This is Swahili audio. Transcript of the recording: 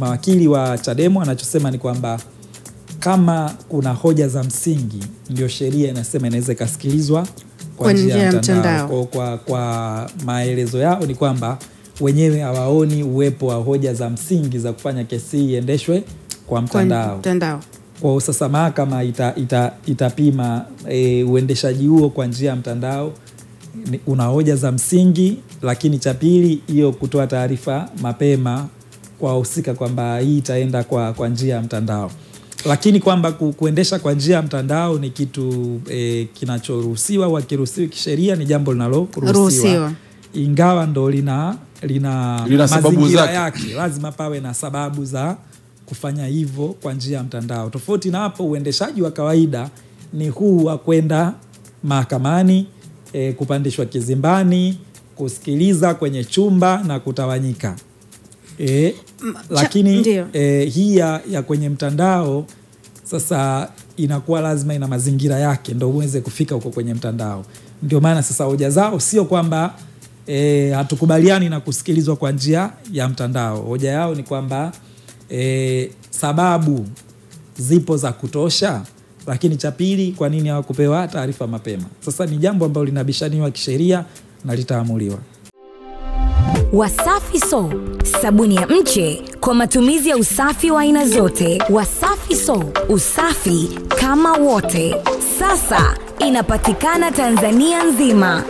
Mawakili wa Chadema anachosema ni kwamba kama kuna hoja za msingi ndio sheria inasema inaweza ikasikilizwa kwa njia ya mtandao. Kwa maelezo yao ni kwamba wenyewe hawaoni uwepo wa hoja za msingi za kufanya kesi iendeshwe kwa mtandao. Kwa sasa mahakama itapima uendeshaji huo kwa njia ya mtandao una hoja za msingi, lakini cha pili hiyo kutoa taarifa mapema kwa wahusika kwamba hii itaenda kwa njia ya mtandao. Lakini kwamba kuendesha kwa njia ya mtandao ni kitu kinachoruhusiwa au kiruhusiwi kisheria, ni jambo linaloruhusiwa. Ingawa ndo lina mazingira yake, lazima pawe na sababu za kufanya hivyo kwa njia ya mtandao. Tofauti na hapo, uendeshaji wa kawaida ni huu wa kwenda mahakamani, kupandishwa kizimbani, kusikiliza kwenye chumba na kutawanyika. Lakini hii ya kwenye mtandao sasa inakuwa lazima ina mazingira yake ndio uweze kufika huko kwenye mtandao. Ndio maana sasa hoja zao sio kwamba hatukubaliani na kusikilizwa kwa njia ya mtandao. Hoja yao ni kwamba sababu zipo za kutosha, lakini cha pili, kwa nini hawakupewa taarifa mapema? Sasa ni jambo ambalo linabishaniwa kisheria na litaamuliwa. Wasafi Soap, sabuni ya mche kwa matumizi ya usafi wa aina zote. Wasafi Soap, usafi kama wote. Sasa inapatikana Tanzania nzima.